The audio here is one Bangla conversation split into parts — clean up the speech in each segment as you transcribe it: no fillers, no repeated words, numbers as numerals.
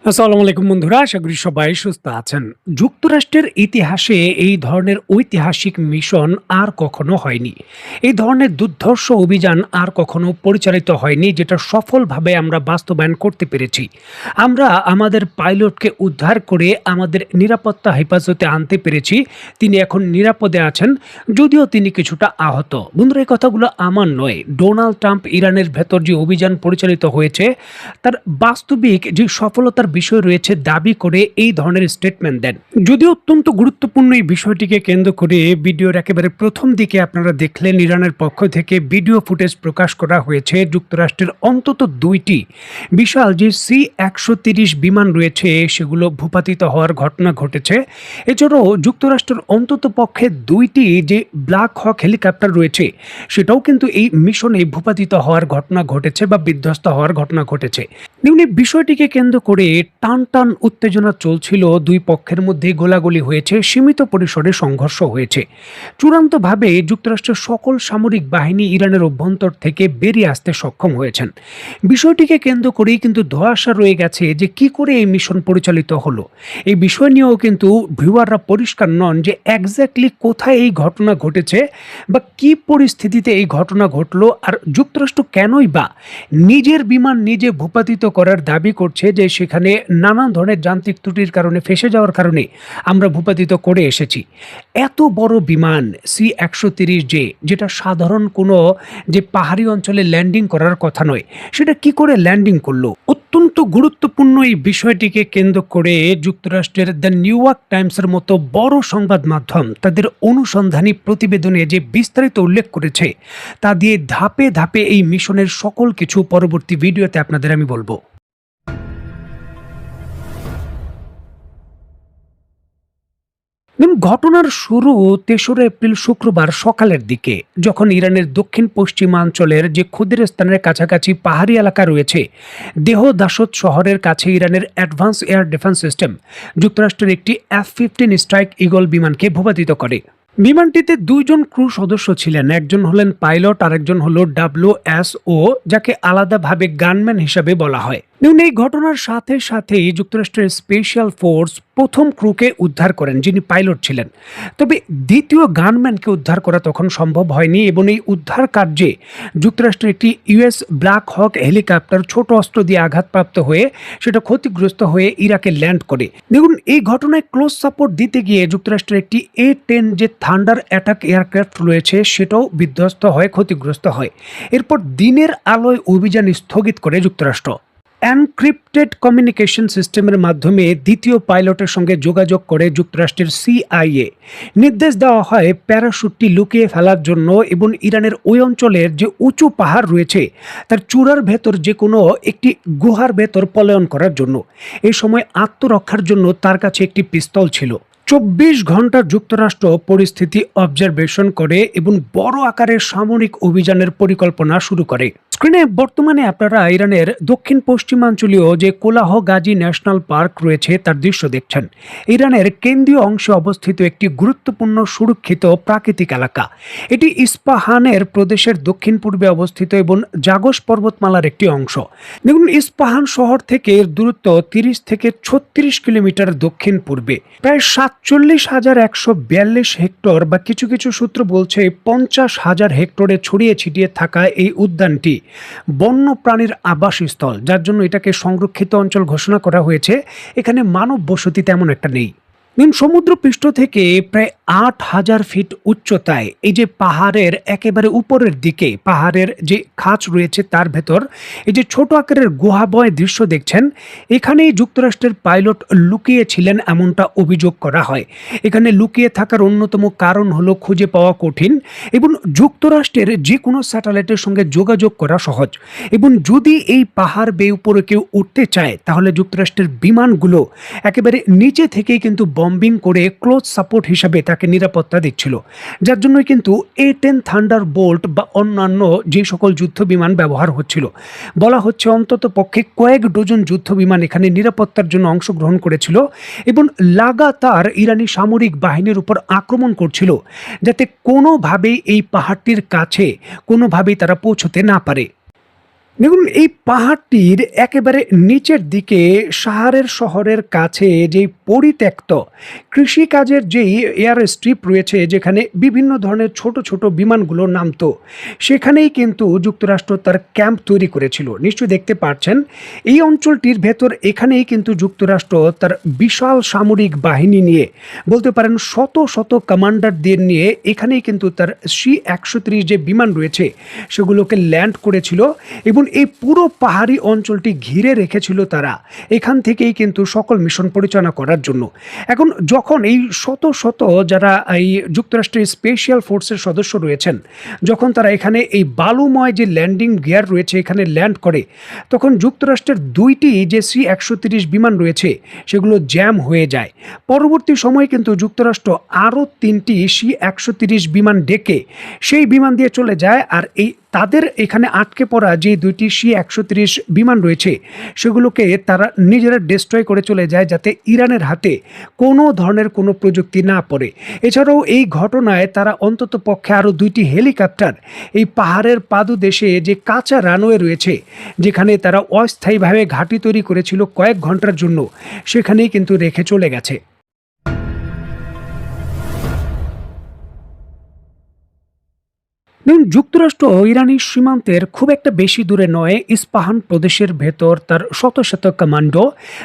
আসসালামু আলাইকুম বন্ধুরা, আশা করি সবাই সুস্থ আছেন। যুক্তরাষ্ট্রের ইতিহাসে এই ধরনের ঐতিহাসিক মিশন আর কখনো হয়নি। এই ধরনের দুর্ধর্ষ অভিযান আর কখনো পরিচালিত হয়নি, যেটা সফলভাবে আমরা বাস্তবায়ন করতে পেরেছি। আমরা আমাদের পাইলটকে উদ্ধার করে আমাদের নিরাপত্তা হেফাজতে আনতে পেরেছি। তিনি এখন নিরাপদে আছেন, যদিও তিনি কিছুটা আহত। বন্ধুরা, এই কথাগুলো আমার নয়, ডোনাল্ড ট্রাম্প ইরানের ভেতর যে অভিযান পরিচালিত হয়েছে তার বাস্তবিক যে সফলতার বিষয় রয়েছে দাবি করে এই ধরনের স্টেটমেন্ট দেন। যদিও অত্যন্ত গুরুত্বপূর্ণ এই বিষয়টিকে কেন্দ্র করে ভিডিওর একেবারে প্রথম দিকে আপনারা দেখলেন, ইরানের পক্ষ থেকে ভিডিও ফুটেজ প্রকাশ করা হয়েছে। যুক্তরাষ্ট্রের অন্তত দুইটি বিশাল যে C-130 বিমান রয়েছে সেগুলো ভূপাতিত হওয়ার ঘটনা ঘটেছে। এছাড়াও যুক্তরাষ্ট্রের অন্তত পক্ষে দুইটি যে ব্ল্যাক হক হেলিকপ্টার রয়েছে সেটাও কিন্তু এই মিশনে ভূপাতিত হওয়ার ঘটনা ঘটেছে বা বিধ্বস্ত হওয়ার ঘটনা ঘটেছে। নিম্নে বিষয়টিকে কেন্দ্র করে টান টান উত্তেজনা চলছিল, দুই পক্ষের মধ্যে গোলাগুলি হয়েছে, সীমিত পরিসরে সংঘর্ষ হয়েছে। চূড়ান্তভাবে যুক্তরাষ্ট্রের সকল সামরিক বাহিনী ইরানের অভ্যন্তর থেকে বেরিয়ে আসতে সক্ষম হয়েছেন। বিষয়টিকে কেন্দ্র করেই কিন্তু ধোঁয়াশা রয়ে গেছে যে কি করে এই মিশন পরিচালিত হলো। এই বিষয় নিয়েও কিন্তু ভিউয়াররা পরিষ্কার নন যে এক্স্যাক্টলি কোথায় এই ঘটনা ঘটেছে বা কি পরিস্থিতিতে এই ঘটনা ঘটলো, আর যুক্তরাষ্ট্র কেনই বা নিজের বিমান নিজে ভূপাতিত করার দাবি করছে যে সেখানে নানান ধরনের যান্ত্রিক ত্রুটির কারণে ফেঁসে যাওয়ার কারণে আমরা ভূপাতিত করে এসেছি। এত বড় বিমান C-130J, যেটা সাধারণ কোনো যে পাহাড়ি অঞ্চলে ল্যান্ডিং করার কথা নয়, সেটা কি করে ল্যান্ডিং করলো? অত্যন্ত গুরুত্বপূর্ণ এই বিষয়টিকে কেন্দ্র করে যুক্তরাষ্ট্রের দ্য নিউ ইয়র্ক টাইমসের মতো বড় সংবাদ মাধ্যম তাদের অনুসন্ধানী প্রতিবেদনে যে বিস্তারিত উল্লেখ করেছে তা দিয়ে ধাপে ধাপে এই মিশনের সকল কিছু পরবর্তী ভিডিওতে আপনাদের আমি বলবো। ঘটনার শুরু ৩রা এপ্রিল শুক্রবার সকালের দিকে, যখন ইরানের দক্ষিণ পশ্চিমাঞ্চলের যে খুদিরস্তানের কাছাকাছি পাহাড়ি এলাকা রয়েছে দেহদাসত শহরের কাছে ইরানের অ্যাডভান্স এয়ার ডিফেন্স সিস্টেম যুক্তরাষ্ট্রের একটি F-15 স্ট্রাইক ঈগল বিমানকে ভূপাতিত করে। বিমানটিতে দুইজন ক্রু সদস্য ছিলেন, একজন হলেন পাইলট আর একজন হল WSO, যাকে আলাদাভাবে গানম্যান হিসাবে বলা হয়। এই ঘটনার সাথে সাথেই যুক্তরাষ্ট্রের স্পেশাল ফোর্স প্রথম ক্রুকে উদ্ধার করেন, যিনি পাইলট ছিলেন। তবে দ্বিতীয় গানম্যানকে উদ্ধার করা তখন সম্ভব হয়নি এবং এই উদ্ধার কার্যে যুক্তরাষ্ট্রের একটি US ব্ল্যাক হক হেলিকপ্টার ছোট অস্ত্র দিয়ে আঘাতপ্রাপ্ত হয়ে সেটা ক্ষতিগ্রস্ত হয়ে ইরাকে ল্যান্ড করে। দেখুন, এই ঘটনায় ক্লোজ সাপোর্ট দিতে গিয়ে যুক্তরাষ্ট্রের একটি A-10 যে থান্ডার অ্যাটাক এয়ারক্রাফট রয়েছে সেটাও বিধ্বস্ত হয়, ক্ষতিগ্রস্ত হয়। এরপর দিনের আলোয় অভিযান স্থগিত করে যুক্তরাষ্ট্র। এনক্রিপ্টেড কমিউনিকেশন সিস্টেমের মাধ্যমে দ্বিতীয় পাইলটের সঙ্গে যোগাযোগ করে যুক্তরাষ্ট্রের CIA। নির্দেশ দেওয়া হয় প্যারাশুটটি লুকিয়ে ফেলার জন্য এবং ইরানের ওই অঞ্চলের যে উঁচু পাহাড় রয়েছে তার চূড়ার ভেতর যে কোনো একটি গুহার ভেতর পলায়ন করার জন্য। এই সময় আত্মরক্ষার জন্য তার কাছে একটি পিস্তল ছিল। 24 ঘন্টা যুক্তরাষ্ট্র পরিস্থিতি অবজারভেশন করে এবং বড় আকারের সামরিক অভিযানের পরিকল্পনা শুরু করে। স্ক্রিনে বর্তমানে আপনারা ইরানের দক্ষিণ পশ্চিমাঞ্চলীয় যে কোলাহ গাজী ন্যাশনাল পার্ক রয়েছে তার দৃশ্য দেখছেন। ইরানের কেন্দ্রীয় অংশে অবস্থিত একটি গুরুত্বপূর্ণ সুরক্ষিত প্রাকৃতিক এলাকা। এটি ইস্পাহানের প্রদেশের দক্ষিণ পূর্বে অবস্থিত এবং জাগস পর্বতমালার একটি অংশ। দেখুন, ইস্পাহান শহর থেকে এর দূরত্ব 30 থেকে 36 কিলোমিটার দক্ষিণ পূর্বে। প্রায় 47,142 হেক্টর বা কিছু কিছু সূত্র বলছে 50,000 হেক্টরে ছড়িয়ে ছিটিয়ে থাকা এই উদ্যানটি বন্য প্রাণীর আবাসস্থল, যার জন্য এটাকে সংরক্ষিত অঞ্চল ঘোষণা করা হয়েছে। এখানে মানব বসতি তেমন একটা নেই। সমুদ্রপৃষ্ঠ থেকে প্রায় 8,000 ফিট উচ্চতায় এই যে পাহাড়ের একেবারে উপরের দিকে পাহাড়ের যে খাঁজ রয়েছে তার ভেতর এই যে ছোট আকারের গুহাবয় দৃশ্য দেখছেন, এখানেই যুক্তরাষ্ট্রের পাইলট লুকিয়ে ছিলেন এমনটা অভিযোগ করা হয়। এখানে লুকিয়ে থাকার অন্যতম কারণ হলো খুঁজে পাওয়া কঠিন এবং যুক্তরাষ্ট্রের যে কোনো স্যাটেলাইটের সঙ্গে যোগাযোগ করা সহজ। এবং যদি এই পাহাড় বেয়ে উপরে কেউ উঠতে চায় তাহলে যুক্তরাষ্ট্রের বিমানগুলো একেবারে নিচে থেকেই কিন্তু বম্বিং করে ক্লোজ সাপোর্ট হিসাবে তাকে নিরাপত্তা দিচ্ছিল, যার জন্য কিন্তু A-10 থান্ডার বোল্ট বা অন্যান্য যে সকল যুদ্ধ বিমান ব্যবহার হচ্ছিল। বলা হচ্ছে অন্তত পক্ষে কয়েক ডজন যুদ্ধ বিমান এখানে নিরাপত্তার জন্য অংশগ্রহণ করেছিল এবং লাগাতার ইরানি সামরিক বাহিনীর উপর আক্রমণ করছিল, যাতে কোনোভাবেই এই পাহাড়টির কাছে কোনোভাবেই তারা পৌঁছতে না পারে। দেখুন, এই পাহাড়টির একেবারে নিচের দিকে শহরের কাছে যেই পরিত্যক্ত কৃষিকাজের যেই এয়ার স্ট্রিপ রয়েছে, যেখানে বিভিন্ন ধরনের ছোট ছোট বিমানগুলো নামতো, সেখানেই কিন্তু যুক্তরাষ্ট্র তার ক্যাম্প তৈরি করেছিল। নিশ্চয়ই দেখতে পাচ্ছেন এই অঞ্চলটির ভেতর, এখানেই কিন্তু যুক্তরাষ্ট্র তার বিশাল সামরিক বাহিনী নিয়ে, বলতে পারেন শত শত কমান্ডারদের নিয়ে, এখানেই কিন্তু তার C-130 যে বিমান রয়েছে সেগুলোকে ল্যান্ড করেছিল এবং এই পুরো পাহাড়ি অঞ্চলটি ঘিরে রেখেছিল তারা। এখান থেকেই কিন্তু সকল মিশন পরিচালনা করার জন্য। এখন যখন এই শত শত যারা এই যুক্তরাষ্ট্রের স্পেশাল ফোর্সের সদস্য রয়েছেন, যখন তারা এখানে এই বালুময় যে ল্যান্ডিং গিয়ার রয়েছে এখানে ল্যান্ড করে, তখন যুক্তরাষ্ট্রের 2টি যে C-130 বিমান রয়েছে সেগুলো জ্যাম হয়ে যায়। পরবর্তী সময়ে কিন্তু যুক্তরাষ্ট্র আরও 3টি C-130 বিমান ডেকে সেই বিমান দিয়ে চলে যায়, আর এই তাদের এখানে আটকে পড়া যে 2টি C-130 বিমান রয়েছে সেগুলোকে তারা নিজেরা ডিস্ট্রয় করে চলে যায়, যাতে ইরানের হাতে কোনো ধরনের কোনো প্রযুক্তি না পড়ে। এছাড়াও এই ঘটনায় তারা অন্তত পক্ষে আরও 2টি হেলিকপ্টার এই পাহাড়ের পাদদেশে যে কাঁচা রানওয়ে রয়েছে, যেখানে তারা অস্থায়ীভাবে ঘাঁটি তৈরি করেছিল কয়েক ঘন্টার জন্য, সেখানেই কিন্তু রেখে চলে গেছে। দেখুন, যুক্তরাষ্ট্র ইরানি সীমান্তের খুব একটা বেশি দূরে নয়, ইস্পাহান প্রদেশের ভেতর তার শত শত কমান্ডো,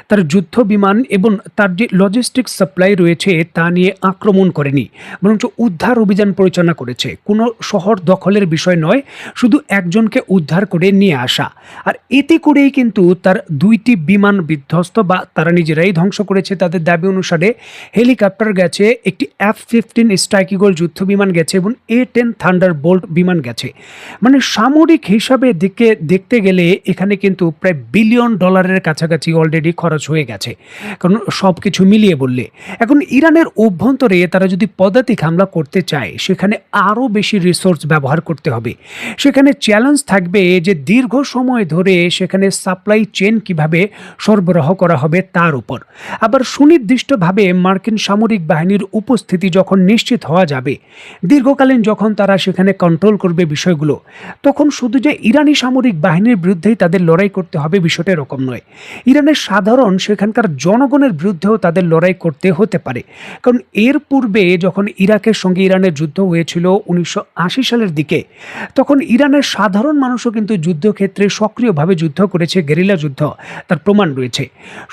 তার যুদ্ধ বিমান এবং তার যে লজিস্টিক সাপ্লাই রয়েছে তা নিয়ে আক্রমণ করেনি, বরঞ্চ উদ্ধার অভিযান পরিচালনা করেছে। কোনো শহর দখলের বিষয় নয়, শুধু একজনকে উদ্ধার করে নিয়ে আসা। আর এতে করেই কিন্তু তার 2টি বিমান বিধ্বস্ত বা তারা নিজেরাই ধ্বংস করেছে তাদের দাবি অনুসারে। হেলিকপ্টার গেছে, একটি F-15 স্ট্রাইক ইগল যুদ্ধ বিমান গেছে এবং A-10 থান্ডারবোল্ট বিমান গেছে। মানে সামরিক হিসাবে দেখতে গেলে এখানে কিন্তু প্রায় বিলিয়ন ডলারের কাছাকাছি অলরেডি খরচ হয়ে গেছে, কারণ সব কিছু মিলিয়ে বললে। এখন ইরানের অভ্যন্তরে তারা যদি পদাতিক হামলা করতে চায়, সেখানে আরও বেশি রিসোর্স ব্যবহার করতে হবে। সেখানে চ্যালেঞ্জ থাকবে যে দীর্ঘ সময় ধরে সেখানে সাপ্লাই চেন কিভাবে সরবরাহ করা হবে তার উপর। আবার সুনির্দিষ্টভাবে মার্কিন সামরিক বাহিনীর উপস্থিতি যখন নিশ্চিত হওয়া যাবে, দীর্ঘকালীন যখন তারা সেখানে কন্ট্রোল করবে বিষয়গুলো, তখন শুধু যে ইরানি সামরিক বাহিনীর বিরুদ্ধেই তাদের লড়াই করতে হবে বিষয়টা এরকম নয়। ইরানের সাধারণ সেখানকার জনগণের বিরুদ্ধেও তাদের লড়াই করতে হতে পারে। কারণ এর পূর্বে যখন ইরাকের সঙ্গে ইরানের যুদ্ধ হয়েছিল 1980 সালের দিকে, তখন ইরানের সাধারণ মানুষও কিন্তু যুদ্ধক্ষেত্রে সক্রিয়ভাবে যুদ্ধ করেছে, গেরিলা যুদ্ধ, তার প্রমাণ রয়েছে।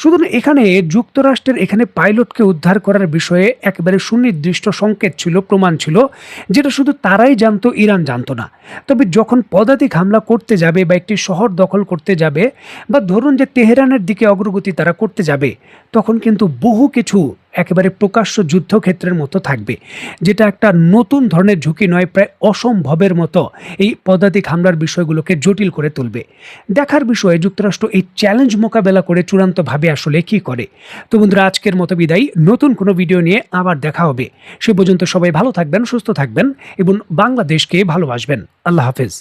শুধু এখানে যুক্তরাষ্ট্রের এখানে পাইলটকে উদ্ধার করার বিষয়ে একেবারে সুনির্দিষ্ট সংকেত ছিল, প্রমাণ ছিল, যেটা শুধু তারাই জানতো, ইরান জানতো না। তবে যখন পদাতিক হামলা করতে যাবে বা একটি শহর দখল করতে যাবে, বা ধরুন যে তেহরানের দিকে অগ্রগতি তারা করতে যাবে, তখন কিন্তু বহু কিছু একেবারে প্রকাশ্য যুদ্ধক্ষেত্রের মতো থাকবে, যেটা একটা নতুন ধরনের ঝুঁকি নয়, প্রায় অসম্ভবের মতো এই পদাতিক হামলার বিষয়গুলোকে জটিল করে তুলবে। দেখার বিষয়ে যুক্তরাষ্ট্র এই চ্যালেঞ্জ মোকাবেলা করে চূড়ান্তভাবে আসলে কি করে। তো বন্ধুরা, আজকের মতো বিদায়, নতুন কোনো ভিডিও নিয়ে আবার দেখা হবে। সে পর্যন্ত সবাই ভালো থাকবেন, সুস্থ থাকবেন এবং বাংলাদেশকে ভালোবাসবেন। আল্লাহ হাফেজ।